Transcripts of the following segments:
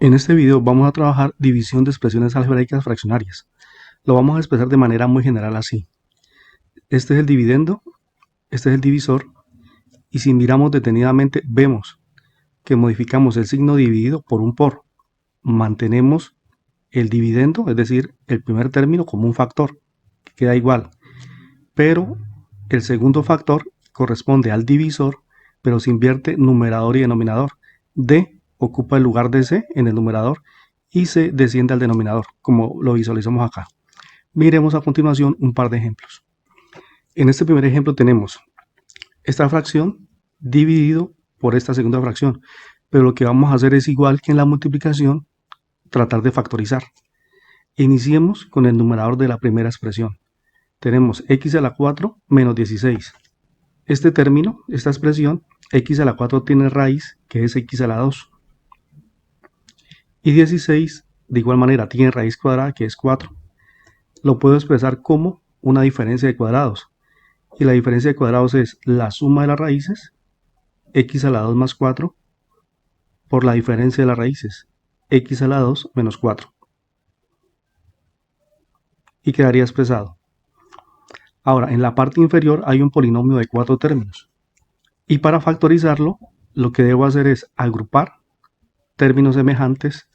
En este video vamos a trabajar división de expresiones algebraicas fraccionarias. Lo vamos a expresar de manera muy general así. Este es el dividendo, este es el divisor, y si miramos detenidamente vemos que modificamos el signo dividido por un por. Mantenemos el dividendo, es decir, el primer término como un factor, que queda igual, pero el segundo factor corresponde al divisor, pero se invierte numerador y denominador. D ocupa el lugar de C en el numerador y C desciende al denominador, como lo visualizamos acá. Miremos a continuación un par de ejemplos. En este primer ejemplo tenemos esta fracción dividido por esta segunda fracción, pero lo que vamos a hacer es igual que en la multiplicación, tratar de factorizar. Iniciemos con el numerador de la primera expresión. Tenemos x a la 4 menos 16. Este término, esta expresión, x a la 4 tiene raíz, que es x a la 2. Y 16, de igual manera, tiene raíz cuadrada, que es 4. Lo puedo expresar como una diferencia de cuadrados. Y la diferencia de cuadrados es la suma de las raíces, x a la 2 más 4, por la diferencia de las raíces, x a la 2 menos 4. Y quedaría expresado. Ahora, en la parte inferior hay un polinomio de 4 términos. Y para factorizarlo, lo que debo hacer es agrupar términos semejantes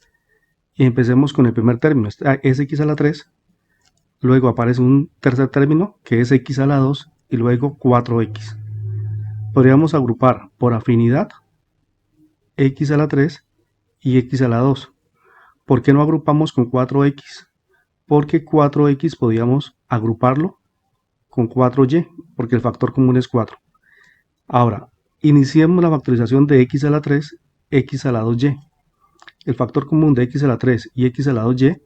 y empecemos con el primer término, es x a la 3, luego aparece un tercer término que es x a la 2 y luego 4x. Podríamos agrupar por afinidad x a la 3 y x a la 2. ¿Por qué no agrupamos con 4x? Porque 4x podríamos agruparlo con 4y, porque el factor común es 4. Ahora, iniciemos la factorización de x a la 3, x a la 2y. El factor común de x a la 3 y x a la 2y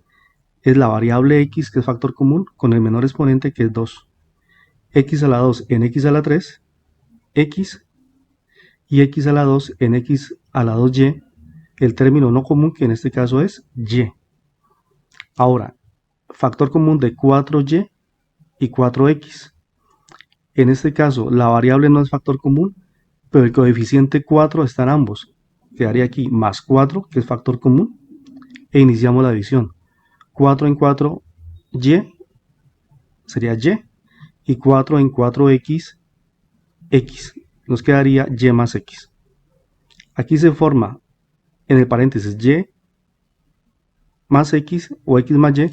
es la variable x, que es factor común, con el menor exponente, que es 2. X a la 2 en x a la 3, x, y x a la 2 en x a la 2y, el término no común, que en este caso es y. Ahora, factor común de 4y y 4x. En este caso, la variable no es factor común, pero el coeficiente 4 está en ambos. Quedaría aquí más 4, que es factor común, e iniciamos la división. 4 en 4, y, sería y 4 en 4x, x. Nos quedaría y más x. Aquí se forma en el paréntesis y más x o x más y,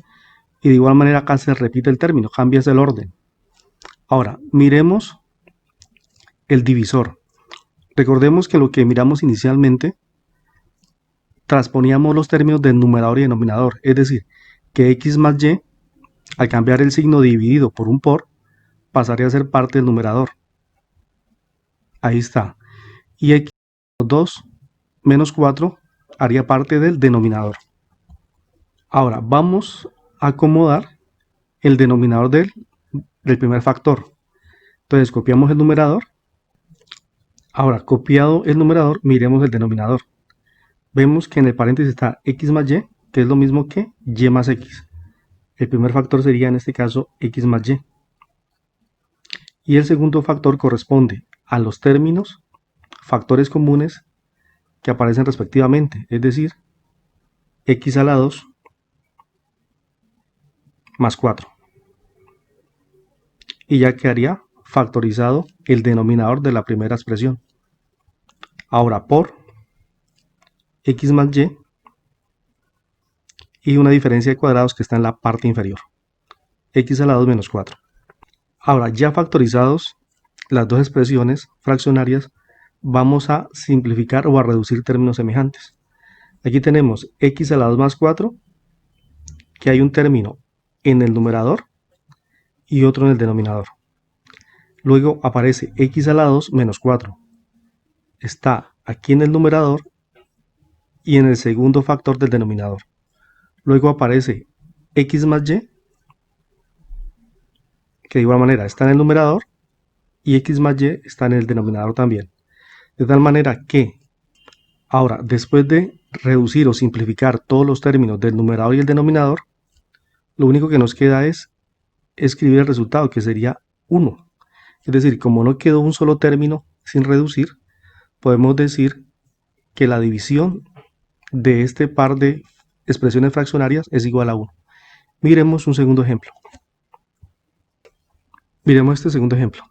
y de igual manera acá se repite el término, cambia el orden. Ahora, miremos el divisor. Recordemos que lo que miramos inicialmente, transponíamos los términos del numerador y denominador, es decir, que x más y, al cambiar el signo dividido por un por, pasaría a ser parte del numerador. Ahí está. Y x 2 menos 4 haría parte del denominador. Ahora, vamos a acomodar el denominador del primer factor. Entonces, copiamos el numerador. Ahora, copiado el numerador, miremos el denominador. Vemos que en el paréntesis está x más y, que es lo mismo que y más x. El primer factor sería en este caso x más y. Y el segundo factor corresponde a los términos, factores comunes que aparecen respectivamente, es decir, x a la 2 más 4. Y ya quedaría factorizado el denominador de la primera expresión. Ahora por x más y una diferencia de cuadrados que está en la parte inferior, x a la 2 menos 4. Ahora, ya factorizados las dos expresiones fraccionarias, vamos a simplificar o a reducir términos semejantes. Aquí tenemos x a la 2 más 4, que hay un término en el numerador y otro en el denominador. Luego aparece x a la 2 menos 4. Está aquí en el numerador y en el segundo factor del denominador. Luego aparece x más y, que de igual manera está en el numerador, y x más y está en el denominador también. De tal manera que ahora, después de reducir o simplificar todos los términos del numerador y el denominador, lo único que nos queda es escribir el resultado, que sería 1. Es decir, como no quedó un solo término sin reducir, podemos decir que la división de este par de expresiones fraccionarias es igual a 1. Miremos un segundo ejemplo. Miremos este segundo ejemplo.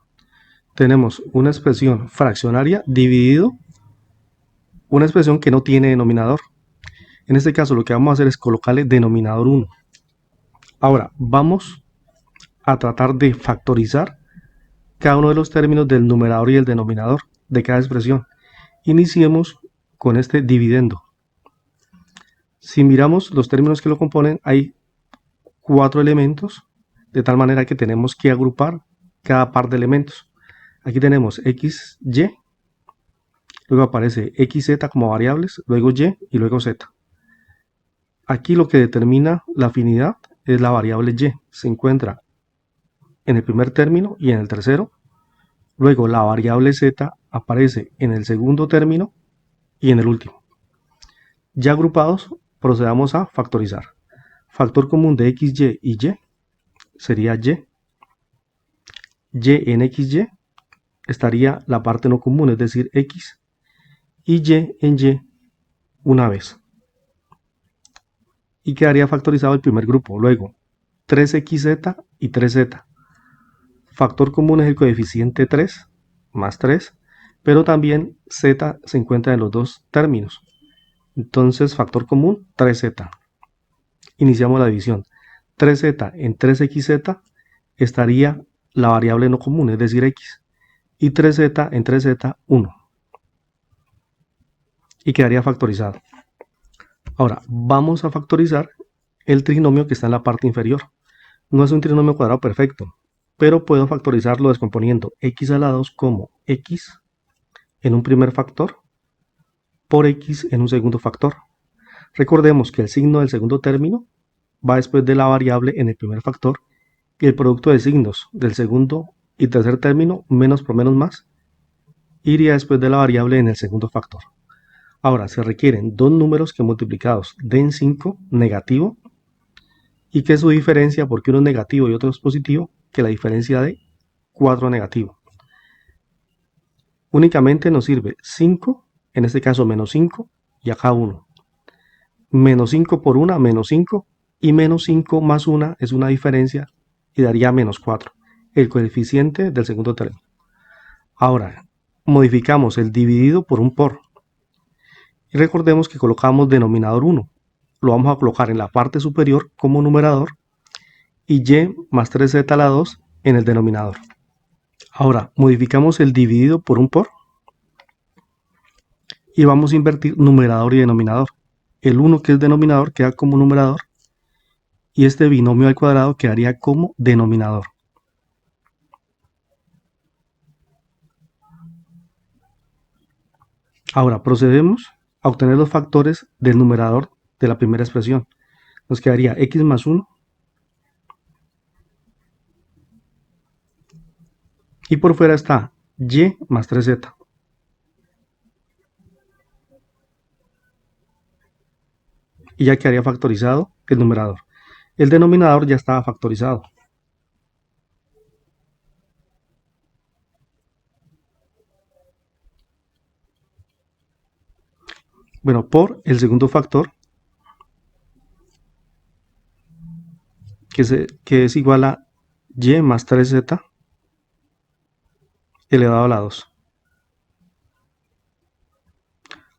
Tenemos una expresión fraccionaria dividido una expresión que no tiene denominador. En este caso lo que vamos a hacer es colocarle denominador 1. Ahora vamos a tratar de factorizar cada uno de los términos del numerador y el denominador de cada expresión. Iniciemos con este dividendo. Si miramos los términos que lo componen, hay 4 elementos, de tal manera que tenemos que agrupar cada par de elementos. Aquí tenemos x, y, luego aparece xz como variables, luego y y luego z. Aquí lo que determina la afinidad es la variable y, se encuentra en el primer término y en el tercero. Luego la variable z aparece en el segundo término y en el último. Ya agrupados, procedamos a factorizar. Factor común de xy y y sería y. Y en xy estaría la parte no común, es decir, x, y y en y una vez. Y quedaría factorizado el primer grupo. Luego, 3xz y 3z. Factor común es el coeficiente 3 más 3, pero también z se encuentra en los dos términos. Entonces, factor común, 3z. Iniciamos la división. 3z en 3xz estaría la variable no común, es decir, x. Y 3z en 3z, 1. Y quedaría factorizado. Ahora, vamos a factorizar el trinomio que está en la parte inferior. No es un trinomio cuadrado perfecto, pero puedo factorizarlo descomponiendo x a la 2 como x en un primer factor por x en un segundo factor. Recordemos que el signo del segundo término va después de la variable en el primer factor y el producto de signos del segundo y tercer término, menos por menos más, iría después de la variable en el segundo factor. Ahora, se requieren dos números que multiplicados den 5 negativo y que su diferencia, porque uno es negativo y otro es positivo, que la diferencia de 4 negativo. Únicamente nos sirve 5, en este caso menos 5 y acá 1. Menos 5 por 1, menos 5, y menos 5 más 1 es una diferencia y daría menos 4, el coeficiente del segundo término. Ahora, modificamos el dividido por un por. Y recordemos que colocamos denominador 1. Lo vamos a colocar en la parte superior como numerador y y más 3z a la 2 en el denominador. Ahora, modificamos el dividido por un por y vamos a invertir numerador y denominador. El 1 que es denominador queda como numerador y este binomio al cuadrado quedaría como denominador. Ahora procedemos a obtener los factores del numerador de la primera expresión. Nos quedaría x más 1 y por fuera está y más 3z. Y ya quedaría factorizado el numerador. El denominador ya estaba factorizado. Bueno, por el segundo factor, que es igual a y más 3z elevado a la 2.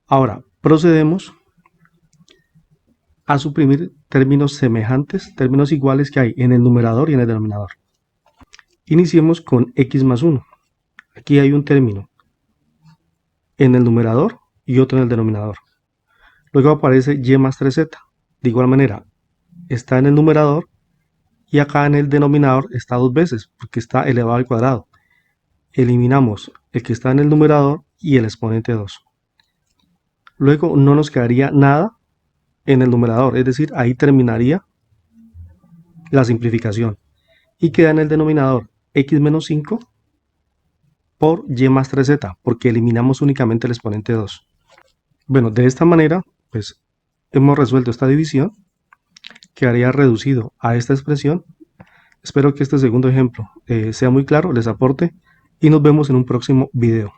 Ahora, procedemos a suprimir términos semejantes, términos iguales que hay en el numerador y en el denominador. Iniciemos con x más 1. Aquí hay un término en el numerador y otro en el denominador. Luego aparece y más 3z. De igual manera, está en el numerador y acá en el denominador está dos veces porque está elevado al cuadrado. Eliminamos el que está en el numerador y el exponente 2. Luego no nos quedaría nada en el numerador, es decir, ahí terminaría la simplificación. Y queda en el denominador x menos 5 por y más 3z, porque eliminamos únicamente el exponente 2. Bueno, de esta manera, pues hemos resuelto esta división. Quedaría reducido a esta expresión. Espero que este segundo ejemplo sea muy claro, les aporte y nos vemos en un próximo video.